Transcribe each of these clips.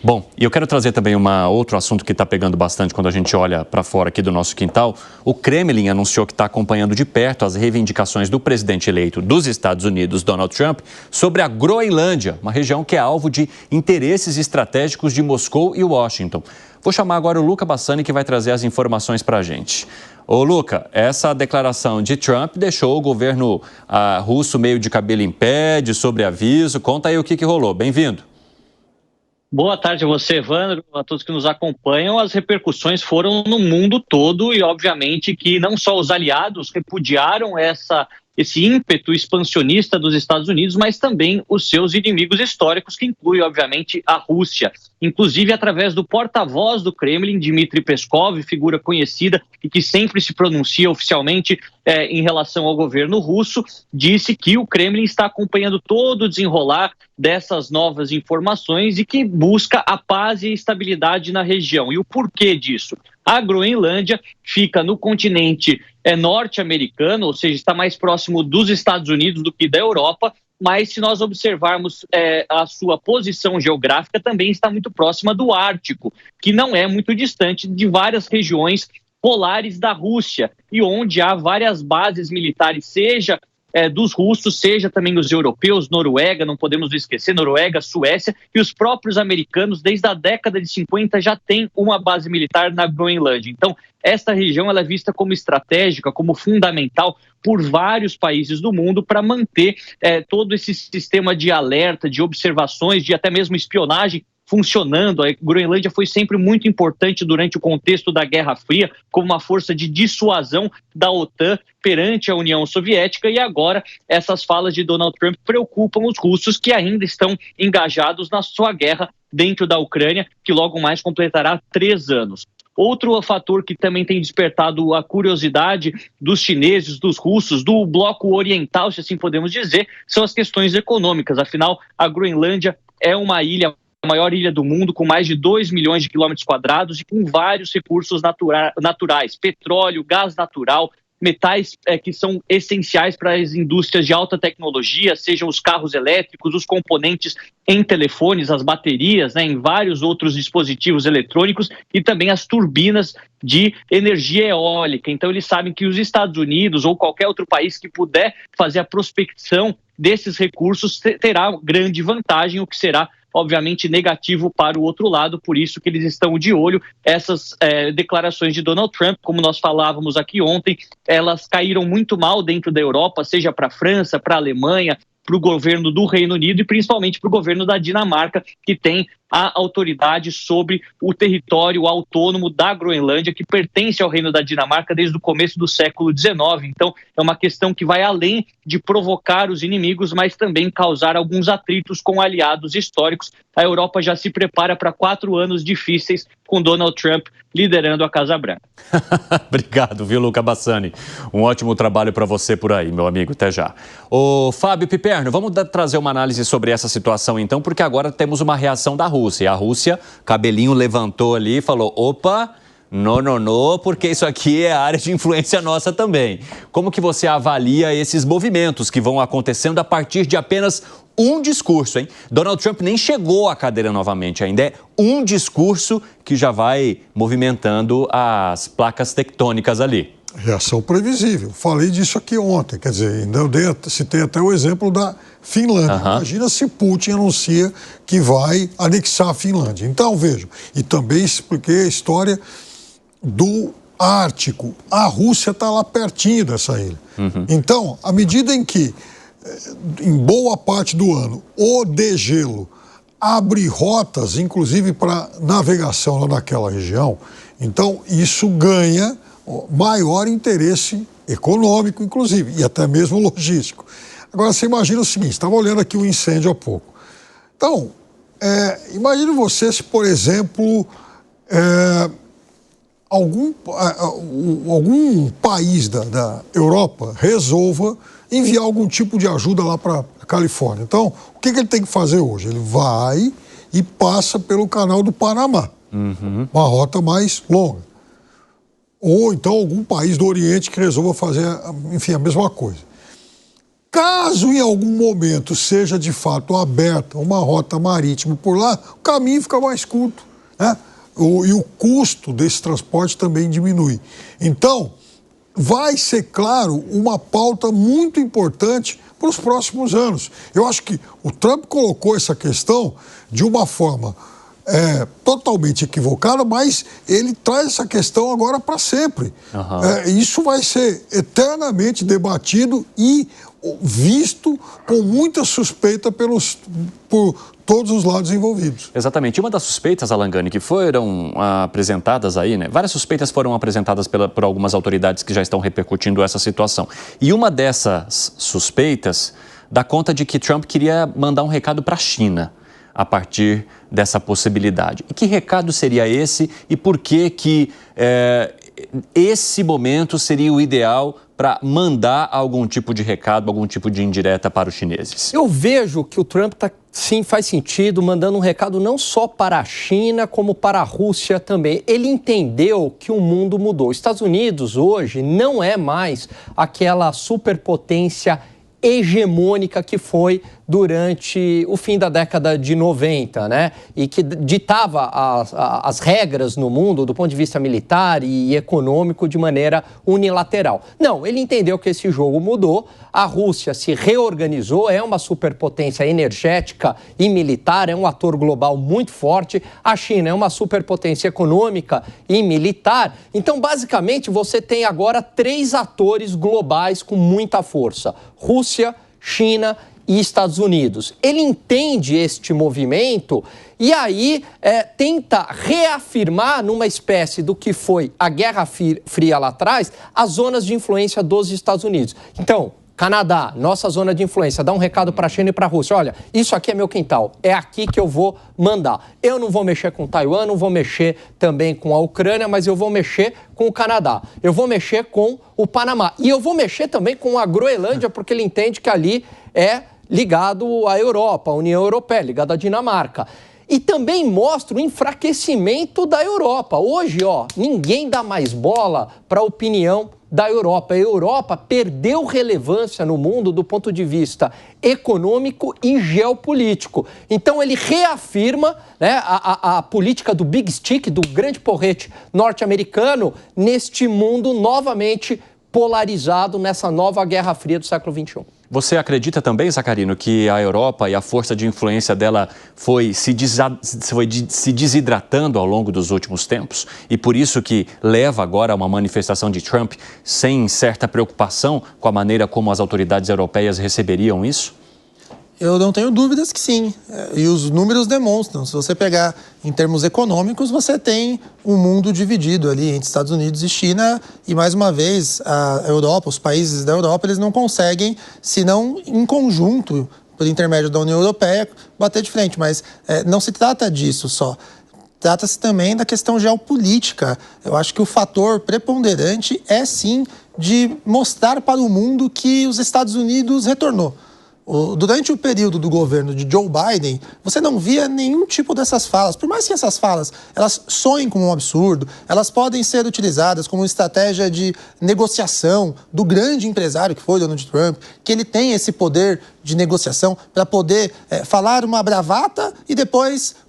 Bom, e eu quero trazer também outro assunto que está pegando bastante quando a gente olha para fora aqui do nosso quintal. O Kremlin anunciou que está acompanhando de perto as reivindicações do presidente eleito dos Estados Unidos, Donald Trump, sobre a Groenlândia, uma região que é alvo de interesses estratégicos de Moscou e Washington. Vou chamar agora o Luca Bassani, que vai trazer as informações para a gente. Ô, Luca, essa declaração de Trump deixou o governo russo meio de cabelo em pé, de sobreaviso. Conta aí o que rolou. Bem-vindo. Boa tarde a você, Evandro, a todos que nos acompanham. As repercussões foram no mundo todo e, obviamente, que não só os aliados repudiaram esse ímpeto expansionista dos Estados Unidos, mas também os seus inimigos históricos, que inclui, obviamente, a Rússia. Inclusive, através do porta-voz do Kremlin, Dmitry Peskov, figura conhecida e que sempre se pronuncia oficialmente em relação ao governo russo, disse que o Kremlin está acompanhando todo o desenrolar dessas novas informações e que busca a paz e a estabilidade na região. E o porquê disso? A Groenlândia fica no continente norte-americano, ou seja, está mais próximo dos Estados Unidos do que da Europa, mas se nós observarmos a sua posição geográfica, também está muito próxima do Ártico, que não é muito distante de várias regiões polares da Rússia, e onde há várias bases militares, seja dos russos, seja também os europeus, Noruega, não podemos esquecer, Noruega, Suécia, e os próprios americanos, desde a década de 50, já têm uma base militar na Groenlândia. Então, esta região ela é vista como estratégica, como fundamental por vários países do mundo para manter todo esse sistema de alerta, de observações, de até mesmo espionagem funcionando. A Groenlândia foi sempre muito importante durante o contexto da Guerra Fria, como uma força de dissuasão da OTAN perante a União Soviética, e agora essas falas de Donald Trump preocupam os russos, que ainda estão engajados na sua guerra dentro da Ucrânia, que logo mais completará 3 anos. Outro fator que também tem despertado a curiosidade dos chineses, dos russos, do bloco oriental, se assim podemos dizer, são as questões econômicas. Afinal, a Groenlândia é uma ilha, a maior ilha do mundo, com mais de 2 milhões de quilômetros quadrados e com vários recursos naturais, petróleo, gás natural, metais que são essenciais para as indústrias de alta tecnologia, sejam os carros elétricos, os componentes em telefones, as baterias, em vários outros dispositivos eletrônicos, e também as turbinas de energia eólica. Então eles sabem que os Estados Unidos ou qualquer outro país que puder fazer a prospecção desses recursos terá grande vantagem, o que será obviamente negativo para o outro lado. Por isso que eles estão de olho. Essas declarações de Donald Trump, como nós falávamos aqui ontem, elas caíram muito mal dentro da Europa, seja para a França, para a Alemanha, para o governo do Reino Unido e principalmente para o governo da Dinamarca, que tem a autoridade sobre o território autônomo da Groenlândia, que pertence ao Reino da Dinamarca desde o começo do século XIX. Então, é uma questão que vai além de provocar os inimigos, mas também causar alguns atritos com aliados históricos. A Europa já se prepara para 4 anos difíceis com Donald Trump liderando a Casa Branca. Obrigado, viu, Luca Bassani? Um ótimo trabalho para você por aí, meu amigo. Até já. Ô, Fábio Piperno, vamos trazer uma análise sobre essa situação, então, porque agora temos uma reação da Rússia. E a Rússia, cabelinho levantou ali e falou, opa, não, porque isso aqui é área de influência nossa também. Como que você avalia esses movimentos que vão acontecendo a partir de apenas um discurso, hein? Donald Trump nem chegou à cadeira novamente ainda. É um discurso que já vai movimentando as placas tectônicas ali. Reação previsível. Falei disso aqui ontem. Quer dizer, ainda citei até o exemplo da Finlândia. Imagina se Putin anuncia que vai anexar a Finlândia. Então, vejam, e também expliquei a história do Ártico. A Rússia está lá pertinho dessa ilha. Então, à medida em que em boa parte do ano, o degelo abre rotas, inclusive para navegação lá naquela região, então isso ganha maior interesse econômico, inclusive, e até mesmo logístico. Agora, você imagina o seguinte, estava olhando aqui o incêndio há pouco. Então, imagine você se, por exemplo, algum país da Europa resolva enviar algum tipo de ajuda lá para a Califórnia. Então, o que ele tem que fazer hoje? Ele vai e passa pelo canal do Panamá, uma rota mais longa. Ou então algum país do Oriente que resolva fazer, enfim, a mesma coisa. Caso em algum momento seja de fato aberta uma rota marítima por lá, o caminho fica mais curto, né? E o custo desse transporte também diminui. Então, vai ser, claro, uma pauta muito importante para os próximos anos. Eu acho que o Trump colocou essa questão de uma forma totalmente equivocada, mas ele traz essa questão agora para sempre. Isso vai ser eternamente debatido e visto com muita suspeita por todos os lados envolvidos. Exatamente. Uma das suspeitas, Alangani, que foram apresentadas aí, né? Várias suspeitas foram apresentadas por algumas autoridades que já estão repercutindo essa situação. E uma dessas suspeitas dá conta de que Trump queria mandar um recado para a China a partir dessa possibilidade. E que recado seria esse e por que esse momento seria o ideal para mandar algum tipo de recado, algum tipo de indireta para os chineses? Eu vejo que o Trump sim, faz sentido, mandando um recado não só para a China, como para a Rússia também. Ele entendeu que o mundo mudou. Os Estados Unidos hoje não é mais aquela superpotência hegemônica que foi durante o fim da década de 90, né? E que ditava as regras no mundo do ponto de vista militar e econômico de maneira unilateral. Não, ele entendeu que esse jogo mudou, a Rússia se reorganizou, é uma superpotência energética e militar, é um ator global muito forte, a China é uma superpotência econômica e militar. Então, basicamente, você tem agora 3 atores globais com muita força: Rússia, China e Estados Unidos. Ele entende este movimento e aí tenta reafirmar numa espécie do que foi a Guerra Fria lá atrás, as zonas de influência dos Estados Unidos. Então, Canadá, nossa zona de influência, dá um recado para a China e para a Rússia: olha, isso aqui é meu quintal, é aqui que eu vou mandar. Eu não vou mexer com Taiwan, não vou mexer também com a Ucrânia, mas eu vou mexer com o Canadá, eu vou mexer com o Panamá e eu vou mexer também com a Groenlândia, porque ele entende que ali é ligado à Europa, à União Europeia, ligado à Dinamarca. E também mostra o enfraquecimento da Europa. Hoje, ninguém dá mais bola para a opinião da Europa. A Europa perdeu relevância no mundo do ponto de vista econômico e geopolítico. Então ele reafirma, né, a política do Big Stick, do grande porrete norte-americano, neste mundo novamente polarizado, nessa nova Guerra Fria do século XXI. Você acredita também, Zaccarino, que a Europa e a força de influência dela foi se desidratando ao longo dos últimos tempos? E por isso que leva agora a uma manifestação de Trump sem certa preocupação com a maneira como as autoridades europeias receberiam isso? Eu não tenho dúvidas que sim. E os números demonstram. Se você pegar em termos econômicos, você tem um mundo dividido ali entre Estados Unidos e China. E, mais uma vez, a Europa, os países da Europa, eles não conseguem, se não em conjunto, por intermédio da União Europeia, bater de frente. Mas não se trata disso só. Trata-se também da questão geopolítica. Eu acho que o fator preponderante é, sim, de mostrar para o mundo que os Estados Unidos retornou. Durante o período do governo de Joe Biden, você não via nenhum tipo dessas falas. Por mais que essas falas, elas soem como um absurdo, elas podem ser utilizadas como estratégia de negociação do grande empresário que foi Donald Trump, que ele tem esse poder de negociação para poder falar uma bravata e depois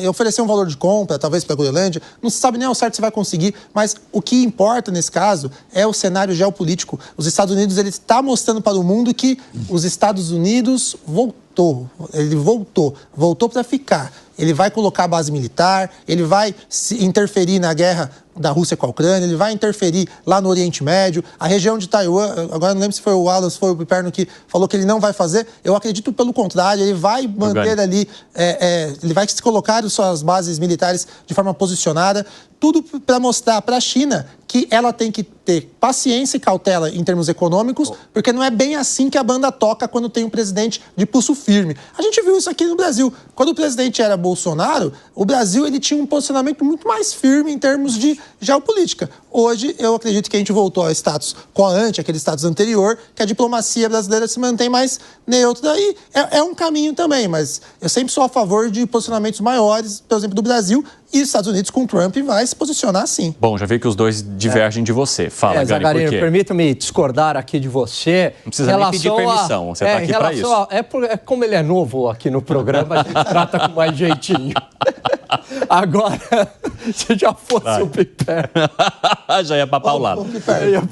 oferecer um valor de compra, talvez para a Groenlândia. Não se sabe nem ao certo se vai conseguir, mas o que importa nesse caso é o cenário geopolítico. Os Estados Unidos, ele está mostrando para o mundo que os Estados Unidos voltou para ficar. Ele vai colocar a base militar, ele vai interferir na guerra da Rússia com a Ucrânia, ele vai interferir lá no Oriente Médio, a região de Taiwan. Agora não lembro se foi o Wallace, foi o Piperno que falou que ele não vai fazer. Eu acredito pelo contrário, ele vai manter ali, ele vai colocar suas bases militares de forma posicionada, tudo para mostrar para a China que ela tem que ter paciência e cautela em termos econômicos, porque não é bem assim que a banda toca quando tem um presidente de pulso firme. A gente viu isso aqui no Brasil. Quando o presidente era Bolsonaro, o Brasil ele tinha um posicionamento muito mais firme em termos de geopolítica. Hoje, eu acredito que a gente voltou ao status quo-ante, aquele status anterior, que a diplomacia brasileira se mantém mais neutra. Daí é um caminho também, mas eu sempre sou a favor de posicionamentos maiores, por exemplo, do Brasil, e os Estados Unidos com Trump vai se posicionar assim. Bom, já vi que os dois divergem de você. Fala, Gani, Zagarino, por quê? Permita-me discordar aqui de você. Não precisa nem pedir permissão, você está aqui para isso. Como ele é novo aqui no programa, a gente trata com mais jeitinho. Agora, se já fosse o Piperno... Já ia para paulada.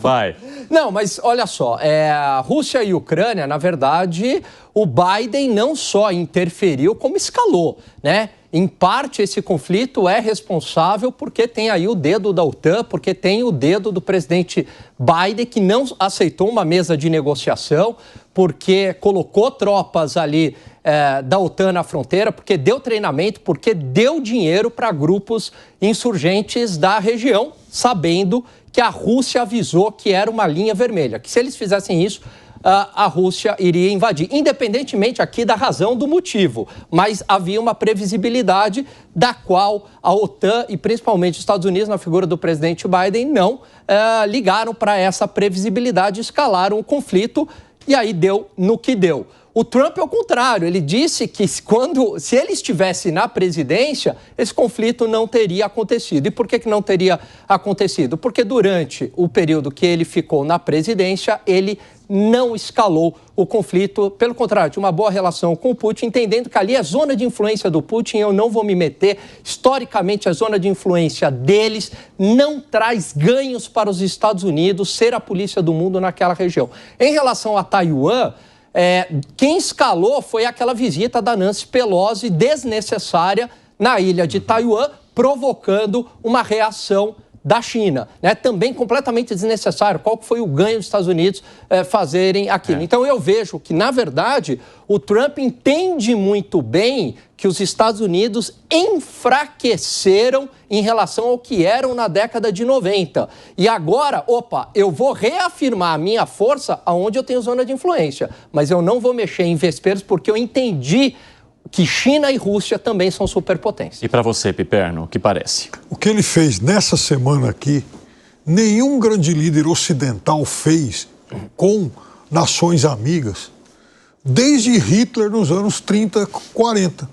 Vai. Não, mas olha só, a Rússia e a Ucrânia, na verdade, o Biden não só interferiu, como escalou, né? Em parte, esse conflito é responsável porque tem aí o dedo da OTAN, porque tem o dedo do presidente Biden, que não aceitou uma mesa de negociação, porque colocou tropas ali da OTAN na fronteira, porque deu treinamento, porque deu dinheiro para grupos insurgentes da região, sabendo que a Rússia avisou que era uma linha vermelha, que se eles fizessem isso, a Rússia iria invadir, independentemente aqui da razão do motivo, mas havia uma previsibilidade da qual a OTAN e principalmente os Estados Unidos, na figura do presidente Biden, não ligaram para essa previsibilidade, escalaram o conflito e aí deu no que deu. O Trump, ao contrário, ele disse que se ele estivesse na presidência, esse conflito não teria acontecido. E por que não teria acontecido? Porque durante o período que ele ficou na presidência, ele não escalou o conflito, pelo contrário, tinha uma boa relação com o Putin, entendendo que ali é zona de influência do Putin, eu não vou me meter. Historicamente, a zona de influência deles não traz ganhos para os Estados Unidos ser a polícia do mundo naquela região. Em relação a Taiwan, quem escalou foi aquela visita da Nancy Pelosi desnecessária na ilha de Taiwan, provocando uma reação da China, né? Também completamente desnecessário. Qual foi o ganho dos Estados Unidos fazerem aquilo? Então eu vejo que, na verdade, o Trump entende muito bem que os Estados Unidos enfraqueceram em relação ao que eram na década de 90. E agora, eu vou reafirmar a minha força aonde eu tenho zona de influência, mas eu não vou mexer em vesperos porque eu entendi que China e Rússia também são superpotências. E para você, Piperno, o que parece? O que ele fez nessa semana aqui, nenhum grande líder ocidental fez com nações amigas desde Hitler nos anos 30, 40.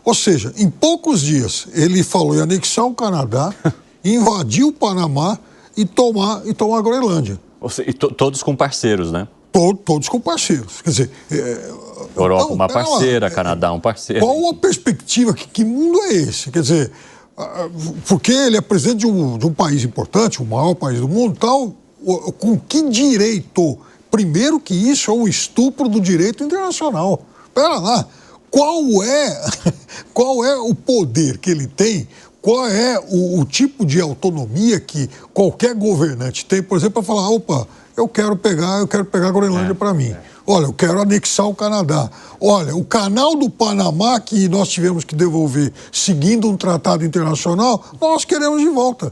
Ou seja, em poucos dias ele falou em anexar o Canadá, invadir o Panamá e tomar a Groenlândia. E todos com parceiros, né? Todos com parceiros. Quer dizer... Europa então, uma parceira, Canadá um parceiro. Qual a perspectiva? Que mundo é esse? Quer dizer, porque ele é presidente de um país importante, o maior país do mundo, tal, com que direito? Primeiro que isso é um estupro do direito internacional. Pera lá, qual é o poder que ele tem? Qual é o tipo de autonomia que qualquer governante tem, por exemplo, para falar, eu quero pegar a Groenlândia para mim. Olha, eu quero anexar o Canadá. Olha, o canal do Panamá, que nós tivemos que devolver seguindo um tratado internacional, nós queremos de volta.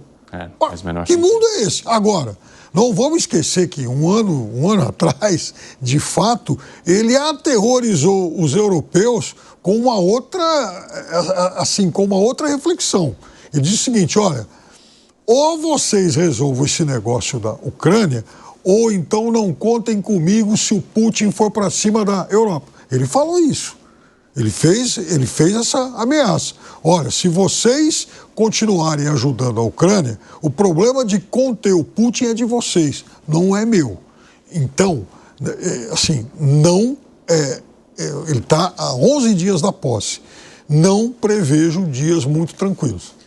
Que mundo é esse? Agora, não vamos esquecer que um ano atrás, de fato, ele aterrorizou os europeus com uma outra reflexão. Ele disse o seguinte, olha, ou vocês resolvam esse negócio da Ucrânia, ou então não contem comigo se o Putin for para cima da Europa. Ele falou isso. Ele fez essa ameaça. Olha, se vocês continuarem ajudando a Ucrânia, o problema de conter o Putin é de vocês, não é meu. Então, ele está há 11 dias da posse. Não prevejo dias muito tranquilos.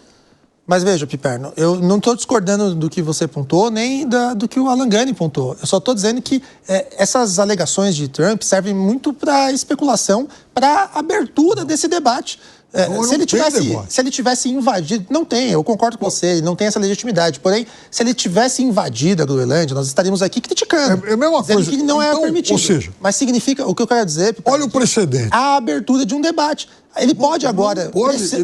Mas veja, Piperno, eu não estou discordando do que você pontuou, nem do que o Alan Gani pontuou. Eu só estou dizendo que essas alegações de Trump servem muito para especulação, para abertura desse debate. Se ele tivesse invadido... Não tem, eu concordo com você, ele não tem essa legitimidade. Porém, se ele tivesse invadido a Groenlândia, nós estaríamos aqui criticando. É a mesma coisa. Que não é permitido. Ou seja... Mas significa, o que eu quero dizer... Piperno, olha o precedente. A abertura de um debate. Ele pode agora...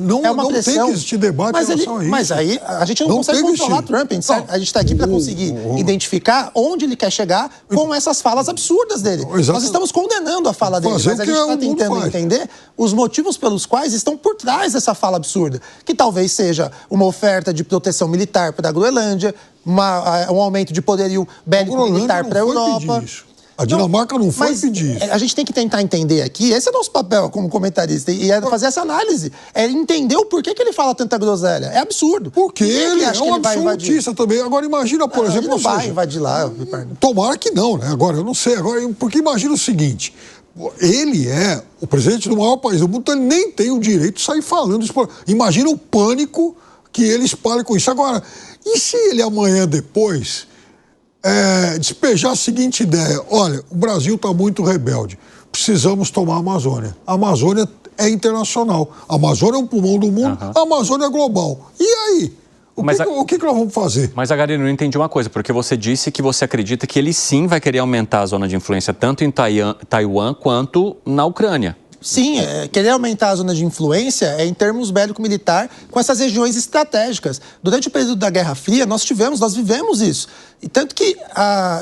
Não tem que existir debate em relação a isso. Mas aí a gente não consegue controlar Trump. A gente está aqui para conseguir identificar onde ele quer chegar com essas falas absurdas dele. Nós estamos condenando a fala dele, mas a gente está tentando entender os motivos pelos quais estão por trás dessa fala absurda, que talvez seja uma oferta de proteção militar para a Groenlândia, um aumento de poderio bélico militar para a Europa. A Dinamarca não foi pedir isso. A gente tem que tentar entender aqui, esse é o nosso papel como comentarista, e é fazer essa análise. É entender o porquê que ele fala tanta groselha. É absurdo. Porque ele é um absolutista também. Agora imagina, por exemplo... Ele não vai invadir lá. Tomara que não, né? Agora, eu não sei. Porque imagina o seguinte... Ele é o presidente do maior país do mundo, então ele nem tem o direito de sair falando isso. Imagina o pânico que ele espalha com isso. Agora, e se ele amanhã depois despejar a seguinte ideia? Olha, o Brasil está muito rebelde, precisamos tomar a Amazônia. A Amazônia é internacional. A Amazônia é um pulmão do mundo, a Amazônia é global. E aí? O que nós vamos fazer? Mas, Agarino, eu não entendi uma coisa, porque você disse que você acredita que ele sim vai querer aumentar a zona de influência tanto em Taiwan quanto na Ucrânia. Sim, querer aumentar a zona de influência em termos bélico-militar com essas regiões estratégicas. Durante o período da Guerra Fria, nós vivemos isso. E tanto que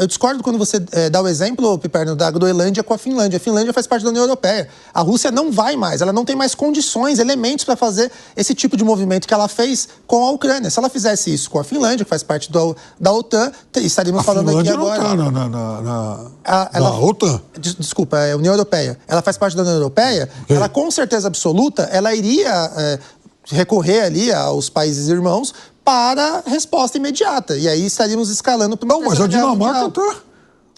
eu discordo quando você dá o exemplo, Piperno, da Groenlândia com a Finlândia. A Finlândia faz parte da União Europeia. A Rússia não vai mais, ela não tem mais condições, elementos para fazer esse tipo de movimento que ela fez com a Ucrânia. Se ela fizesse isso com a Finlândia, que faz parte da OTAN, estaríamos falando aqui agora... A Finlândia não está na OTAN. Desculpa, é a União Europeia. Ela faz parte da União Europeia, ela com certeza absoluta, ela iria recorrer ali aos países irmãos para resposta imediata. E aí estaríamos escalando para uma Não, mas a Dinamarca tá.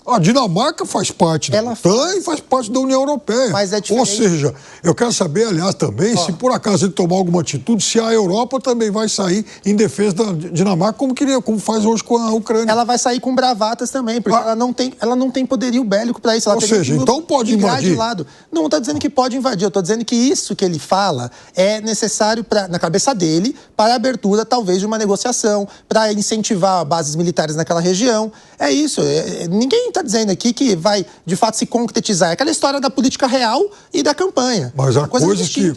A Dinamarca faz parte da OTAN e faz parte da União Europeia. Mas é diferente. Ou seja, eu quero saber, aliás, também, se por acaso ele tomar alguma atitude, se a Europa também vai sair em defesa da Dinamarca, como faz hoje com a Ucrânia. Ela vai sair com bravatas também, porque ela não tem poderio bélico para isso. Ela Ou seja, então pode invadir. De lado. Não estou dizendo que pode invadir, eu estou dizendo que isso que ele fala é necessário na cabeça dele para a abertura, talvez, de uma negociação, para incentivar bases militares naquela região. É isso. Ninguém está dizendo aqui que vai, de fato, se concretizar. É aquela história da política real e da campanha. Mas há coisas que...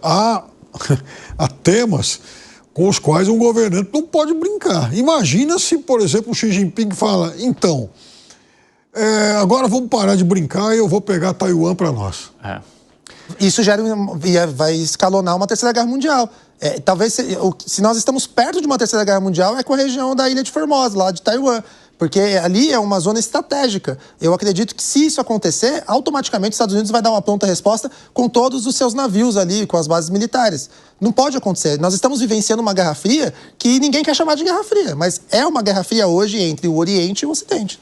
Há temas com os quais um governante não pode brincar. Imagina se, por exemplo, o Xi Jinping fala, então, agora vamos parar de brincar e eu vou pegar Taiwan para nós. Isso vai escalonar uma terceira guerra mundial. Talvez, se nós estamos perto de uma terceira guerra mundial, é com a região da Ilha de Formosa, lá de Taiwan. Porque ali é uma zona estratégica. Eu acredito que se isso acontecer, automaticamente os Estados Unidos vai dar uma pronta resposta com todos os seus navios ali, com as bases militares. Não pode acontecer. Nós estamos vivenciando uma Guerra Fria que ninguém quer chamar de Guerra Fria, mas é uma Guerra Fria hoje entre o Oriente e o Ocidente.